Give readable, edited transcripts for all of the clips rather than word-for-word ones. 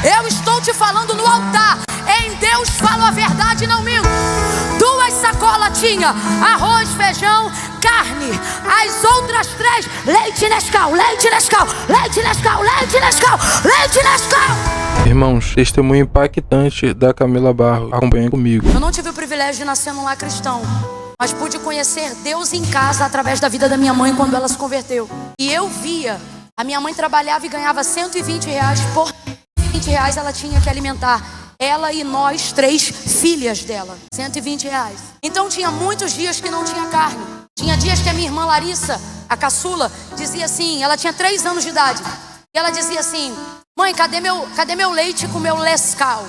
Eu estou te falando no altar. Em Deus falo a verdade e não minto. 2 sacolas tinha arroz, feijão, carne. As outras 3, leite Nescau, leite Nescau, leite Nescau, leite Nescau, leite Nescau. Irmãos, testemunho impactante da Camila Barros. Acompanhem comigo. Eu não tive o privilégio de nascer num lar cristão, mas pude conhecer Deus em casa através da vida da minha mãe quando ela se converteu. E eu via, a minha mãe trabalhava e ganhava R$120 por R$20 ela tinha que alimentar ela e nós 3 filhas dela, R$120. Então tinha muitos dias que não tinha carne. Tinha dias que a minha irmã Larissa, a caçula, dizia assim, ela tinha 3 anos de idade, e ela dizia assim: mãe, cadê meu leite com meu Nescau?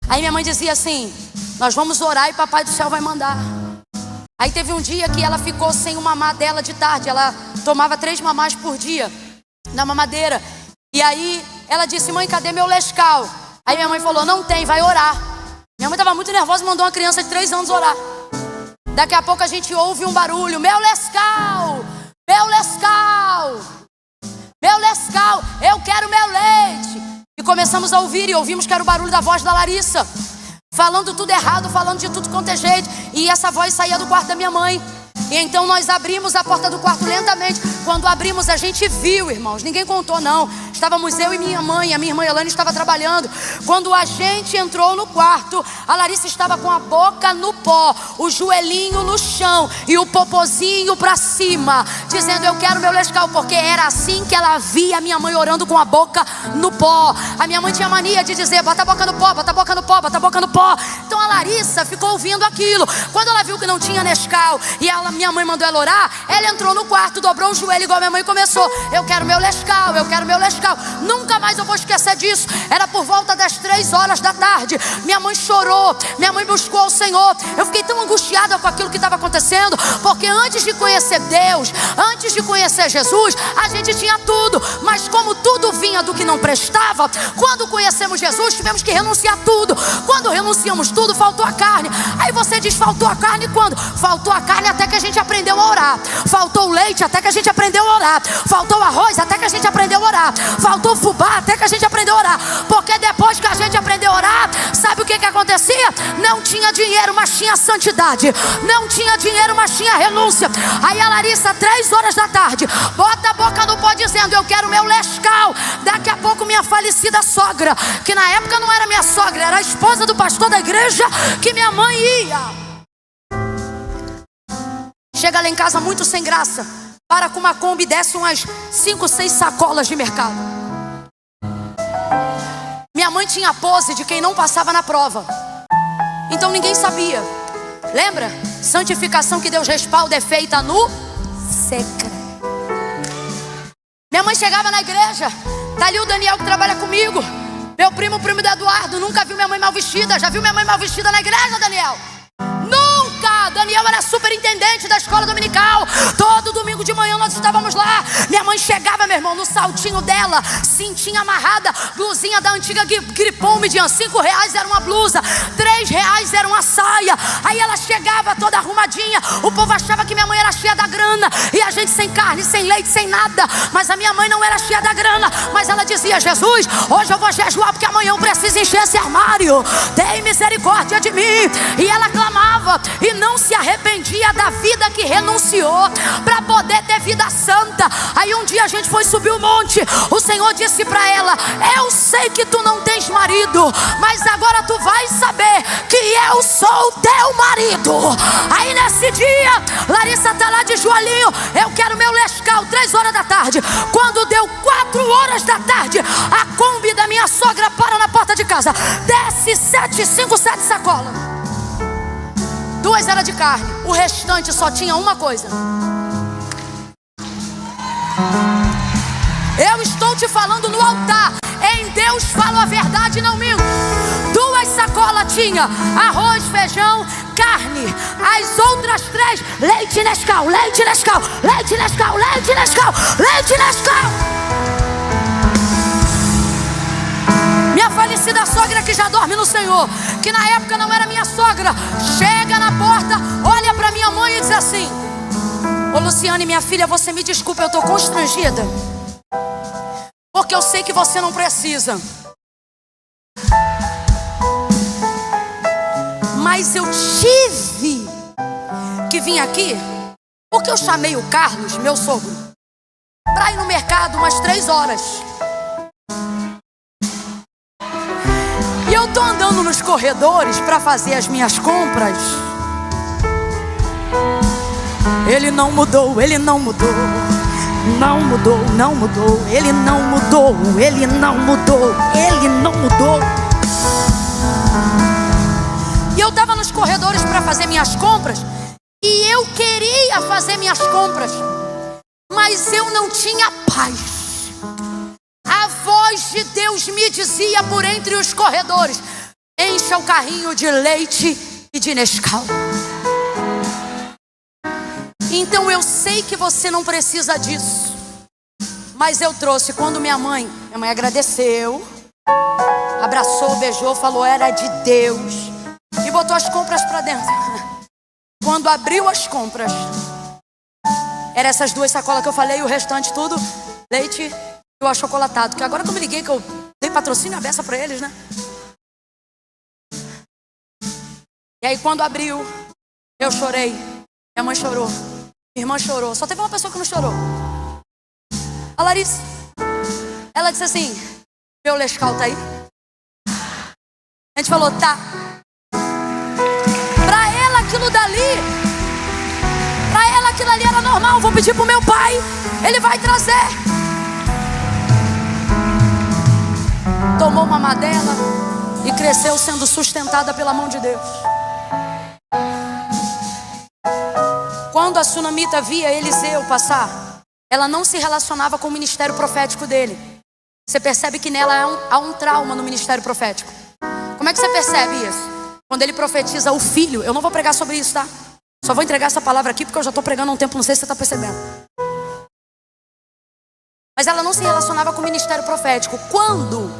Aí minha mãe dizia assim: nós vamos orar e papai do céu vai mandar. Aí teve um dia que ela ficou sem o mamar dela de tarde. Ela tomava 3 mamás por dia na mamadeira. E aí ela disse: mãe, cadê meu Nescau? Aí minha mãe falou: não tem, vai orar. Minha mãe estava muito nervosa e mandou uma criança de 3 anos orar. Daqui a pouco a gente ouve um barulho: meu Nescau, meu Nescau, meu Nescau, eu quero meu leite. E começamos a ouvir e ouvimos que era o barulho da voz da Larissa, falando tudo errado, falando de tudo quanto é jeito. E essa voz saía do quarto da minha mãe. E então nós abrimos a porta do quarto lentamente. Quando abrimos, a gente viu, irmãos, ninguém contou não. Estávamos eu e minha mãe, a minha irmã Elane estava trabalhando. Quando a gente entrou no quarto, a Larissa estava com a boca no pó, o joelhinho no chão e o popozinho pra cima, dizendo: eu quero meu Nescau, porque era assim que ela via a minha mãe orando com a boca no pó. A minha mãe tinha mania de dizer: bota a boca no pó, bota a boca no pó, bota a boca no pó. Então a Larissa ficou ouvindo aquilo. Quando ela viu que não tinha Nescau e minha mãe mandou ela orar, ela entrou no quarto, dobrou o joelho igual minha mãe e começou: eu quero meu Nescau, eu quero meu Nescau. Nunca mais eu vou esquecer disso. Era por volta das 3 horas da tarde. Minha mãe chorou, minha mãe buscou o Senhor. Eu fiquei tão angustiada com aquilo que estava acontecendo, porque antes de conhecer Deus, antes de conhecer Jesus, a gente tinha tudo. Mas como tudo vinha do que não prestava, quando conhecemos Jesus, tivemos que renunciar tudo. Quando renunciamos tudo, faltou a carne. Aí você diz: faltou a carne quando? Faltou a carne até que a gente aprendeu a orar. Faltou o leite até que a gente aprendeu a orar. Faltou o arroz até que a gente aprendeu a orar. Faltou o fubá até que a gente aprendeu a orar. Porque depois que a gente aprendeu a orar, sabe o que acontecia? Não tinha dinheiro, mas tinha santidade. Não tinha dinheiro, mas tinha renúncia. Aí a Larissa, 3 horas da tarde, bota a boca no pó dizendo: eu quero meu Nescau. Daqui a pouco minha falecida sogra, que na época não era minha sogra, era a esposa do pastor da igreja que minha mãe ia, chega lá em casa muito sem graça, para com uma Kombi e desce umas 5, 6 sacolas de mercado. Minha mãe tinha a pose de quem não passava na prova, então ninguém sabia. Lembra? Santificação que Deus respalda é feita no secreto. Minha mãe chegava na igreja, tá ali o Daniel que trabalha comigo, meu primo, o primo do Eduardo. Nunca viu minha mãe mal vestida. Já viu minha mãe mal vestida na igreja, Daniel? Nunca! Daniel era superintendente da escola dominical. Todo domingo de manhã nós estávamos lá. Minha mãe chegava, meu irmão, no saltinho dela, cintinha amarrada, blusinha da antiga Gripom, mediam R$5 era uma blusa, R$3 era uma saia. Aí ela chegava toda arrumadinha. O povo achava que minha mãe era cheia da grana, e a gente sem carne, sem leite, sem nada. Mas a minha mãe não era cheia da grana, mas ela dizia: Jesus, hoje eu vou jejuar porque amanhã eu preciso encher esse armário. Tem misericórdia de mim. E ela clamava e não se arrependia da vida que renunciou para poder ter vida santa. Aí um dia a gente foi subir o monte. O Senhor disse para ela: eu sei que tu não tens marido, mas agora tu vais saber que eu sou teu marido. Aí nesse dia, Larissa tá lá de joelhinho: eu quero meu Nescau. 3 horas da tarde. Quando deu 4 horas da tarde, a Kombi da minha sogra para na porta de casa. Desce 5, 7 sacolas. 2 era de carne, o restante só tinha uma coisa. Eu estou te falando no altar. Em Deus falo a verdade e não minto. 2 sacolas tinha arroz, feijão, carne. As outras 3, leite Nescau, leite Nescau, leite Nescau, leite Nescau, leite Nescau. Minha falecida sogra, que já dorme no Senhor, que na época não era minha sogra, chega na porta, olha para minha mãe e diz assim: ô Luciane, minha filha, você me desculpa, eu estou constrangida, porque eu sei que você não precisa, Mas eu tive que vir aqui porque eu chamei o Carlos, meu sogro, para ir no mercado umas 3 horas. E eu tô andando nos corredores para fazer as minhas compras. Ele não mudou, ele não mudou. Não mudou, não mudou. Ele não mudou, ele não mudou. Ele não mudou. E eu tava nos corredores para fazer minhas compras. E eu queria fazer minhas compras, mas eu não tinha paz. A voz de Deus me dizia por entre os corredores: encha o carrinho de leite e de Nescau. Então eu sei que você não precisa disso, mas eu trouxe. Quando minha mãe agradeceu, abraçou, beijou, falou era de Deus e botou as compras para dentro. Quando abriu as compras, eram essas 2 sacolas que eu falei, e o restante tudo leite e o achocolatado. Que agora que eu me liguei que eu dei patrocínio à beça para eles, né? E aí quando abriu, eu chorei, minha mãe chorou, minha irmã chorou. Só teve uma pessoa que não chorou, a Larissa. Ela disse assim: meu Nescau tá aí? A gente falou, tá. Pra ela aquilo dali era normal. Vou pedir pro meu pai, ele vai trazer. Tomou uma madela e cresceu sendo sustentada pela mão de Deus. Quando a sunamita via Eliseu passar, ela não se relacionava com o ministério profético dele. Você percebe que nela há um trauma no ministério profético. Como é que você percebe isso? Quando ele profetiza o filho, eu não vou pregar sobre isso, tá? Só vou entregar essa palavra aqui porque eu já estou pregando há um tempo, não sei se você está percebendo. Mas ela não se relacionava com o ministério profético. Quando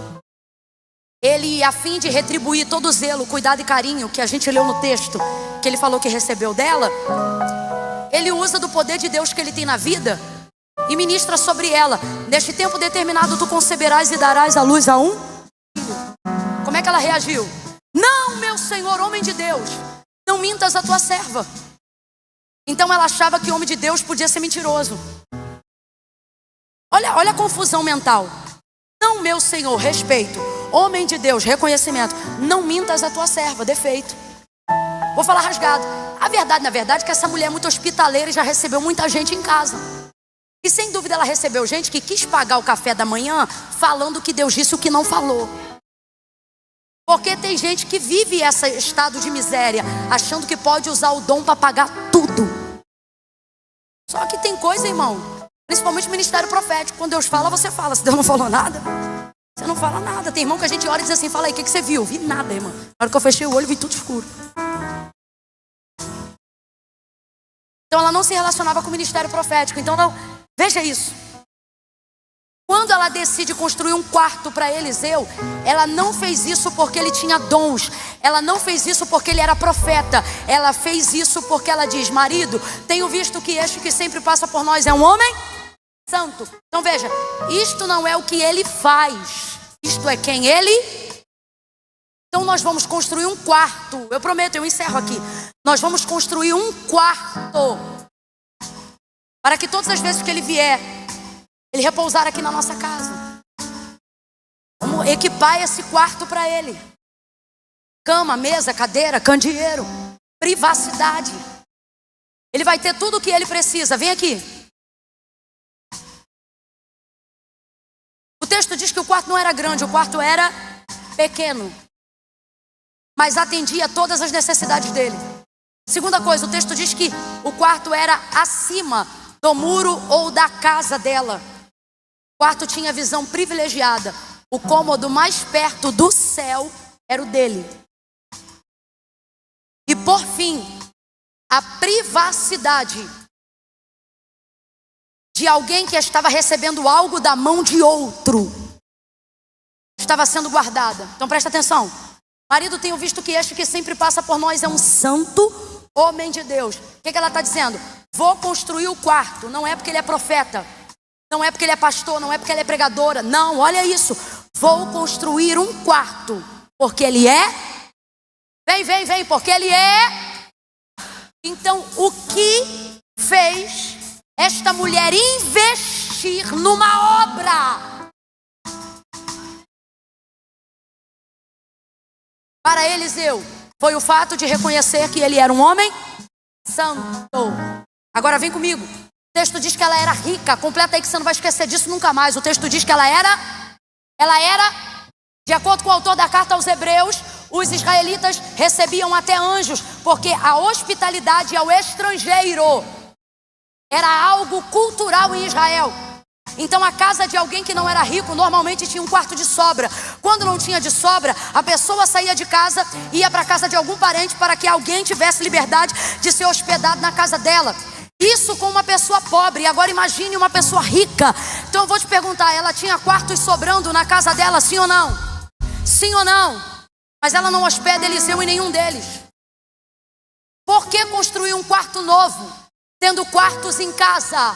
ele, a fim de retribuir todo o zelo, cuidado e carinho que a gente leu no texto, que ele falou que recebeu dela, ele usa do poder de Deus que ele tem na vida e ministra sobre ela: neste tempo determinado tu conceberás e darás à luz a um filho. Como é que ela reagiu? Não, meu Senhor, homem de Deus, não mintas a tua serva. Então ela achava que homem de Deus podia ser mentiroso. Olha a confusão mental. Não, meu Senhor, respeito. Homem de Deus, reconhecimento. Não mintas a tua serva, defeito. Vou falar rasgado. A verdade, na verdade, é que essa mulher é muito hospitaleira e já recebeu muita gente em casa. E sem dúvida ela recebeu gente que quis pagar o café da manhã falando que Deus disse o que não falou. Porque tem gente que vive esse estado de miséria, achando que pode usar o dom para pagar tudo. Só que tem coisa, irmão, principalmente ministério profético, quando Deus fala, você fala. Se Deus não falou nada, você não fala nada. Tem irmão que a gente olha e diz assim: fala aí, o que você viu? Vi nada, irmão. Na hora que eu fechei o olho, vi tudo escuro. Então ela não se relacionava com o ministério profético. Então não, veja isso. Quando ela decide construir um quarto para Eliseu, ela não fez isso porque ele tinha dons. Ela não fez isso porque ele era profeta. Ela fez isso porque ela diz: marido, tenho visto que este que sempre passa por nós é um homem santo. Então veja, isto não é o que ele faz, isto é quem ele... Então nós vamos construir um quarto. Eu prometo, eu encerro aqui. Nós vamos construir um quarto para que todas as vezes que ele vier, ele repousar aqui na nossa casa. Vamos equipar esse quarto para ele. Cama, mesa, cadeira, candeeiro, privacidade. Ele vai ter tudo o que ele precisa. Vem aqui. O texto diz que o quarto não era grande, o quarto era pequeno, mas atendia a todas as necessidades dele. Segunda coisa, o texto diz que o quarto era acima do muro ou da casa dela. O quarto tinha visão privilegiada. O cômodo mais perto do céu era o dele. E por fim, a privacidade de alguém que estava recebendo algo da mão de outro estava sendo guardada. Então presta atenção. Marido, tenho visto que este que sempre passa por nós é um santo homem de Deus. O que ela está dizendo? Vou construir o quarto. Não é porque ele é profeta, não é porque ele é pastor, não é porque ele é pregadora. Não, olha isso. Vou construir um quarto, porque ele é. Vem, porque ele é. Então, o que fez esta mulher investir numa obra? Para Eliseu, foi o fato de reconhecer que ele era um homem santo. Agora vem comigo. O texto diz que ela era rica. Completa aí que você não vai esquecer disso nunca mais. O texto diz que ela era, de acordo com o autor da carta aos Hebreus, os israelitas recebiam até anjos, porque a hospitalidade ao estrangeiro era algo cultural em Israel. Então a casa de alguém que não era rico normalmente tinha um quarto de sobra. Quando não tinha de sobra, a pessoa saía de casa e ia para a casa de algum parente para que alguém tivesse liberdade de ser hospedado na casa dela. Isso com uma pessoa pobre. Agora imagine uma pessoa rica. Então eu vou te perguntar, ela tinha quartos sobrando na casa dela, sim ou não? Sim ou não? Mas ela não hospeda Eliseu em nenhum deles. Por que construir um quarto novo, tendo quartos em casa?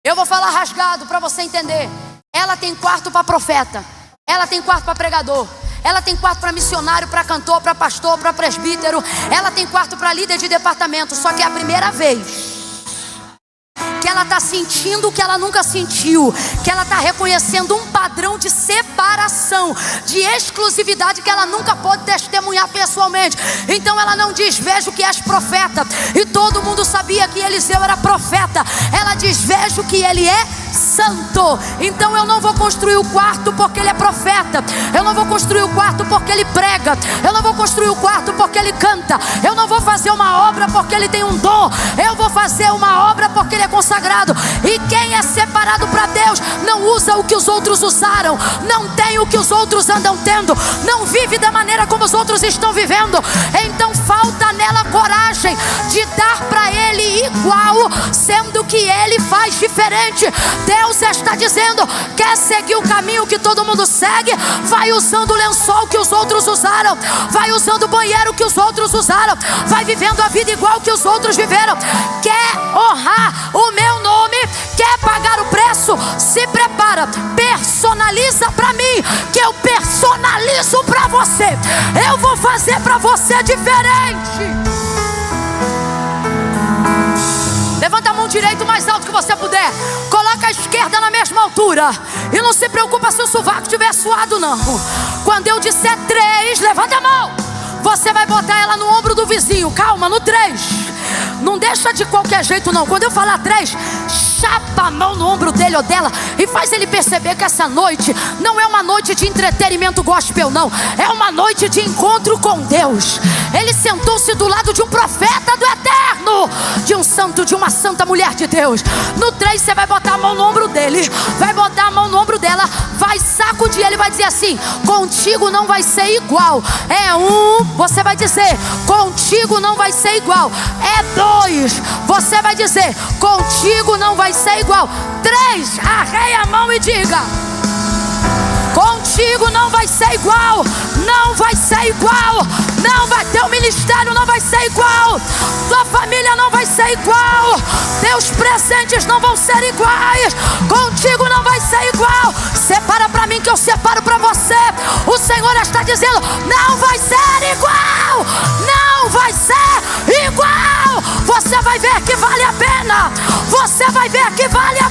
Eu vou falar rasgado para você entender. Ela tem quarto para profeta, ela tem quarto para pregador, ela tem quarto para missionário, para cantor, para pastor, para presbítero, ela tem quarto para líder de departamento. Só que é a primeira vez que ela está sentindo o que ela nunca sentiu, que ela está reconhecendo um padrão de separação, de exclusividade que ela nunca pôde testemunhar pessoalmente. Então ela não diz, vejo que és profeta, e todo mundo sabia que Eliseu era profeta. Ela diz, vejo que ele é santo. Então eu não vou construir o quarto porque ele é profeta, eu não vou construir o quarto porque ele prega, eu não vou construir o quarto porque ele canta, eu não vou fazer uma obra porque ele tem um dom, eu vou fazer uma obra porque ele é consagrado. E quem é separado para Deus não usa o que os outros usaram, não tem o que os outros andam tendo, não vive da maneira como os outros estão vivendo. Então falta nela coragem de dar para ele igual, sendo que ele faz diferente. Deus está dizendo, quer seguir o caminho que todo mundo segue? Vai usando o lençol que os outros usaram, vai usando o banheiro que os outros usaram, vai vivendo a vida igual que os outros viveram. Quer honrar o meu nome, quer pagar o preço? Se prepara, personaliza para mim, que eu personalizo para você. Eu vou fazer para você diferente. Levanta a mão direita o mais alto que você puder, coloca a esquerda na mesma altura, e não se preocupa se o sovaco estiver suado não. Quando eu disser 3, levanta a mão. Você vai botar ela no ombro do vizinho. Calma, no 3. Não deixa de qualquer jeito não. Quando eu falar 3, chapa a mão no ombro dele ou dela e faz ele perceber que essa noite não é uma noite de entretenimento gospel não. É uma noite de encontro com Deus. Ele sentou-se do lado de um profeta do eterno, de um santo, de uma santa mulher de Deus. No 3 você vai botar a mão no ombro dele, vai botar a mão no ombro dela, vai sacudir ele, vai dizer assim, contigo não vai ser igual. É 1, você vai dizer, contigo não vai ser igual. É 2, você vai dizer, contigo não vai ser igual. 3, arreia a mão e diga, contigo não vai ser igual. Não vai ser igual. Não vai ter, o ministério não vai ser igual, tua família não vai ser igual, teus presentes não vão ser iguais, contigo não vai ser igual. Separa para mim que eu separo para você. O Senhor está dizendo, não vai ser igual, não vai ser igual. Você vai ver que vale a pena, você vai ver que vale a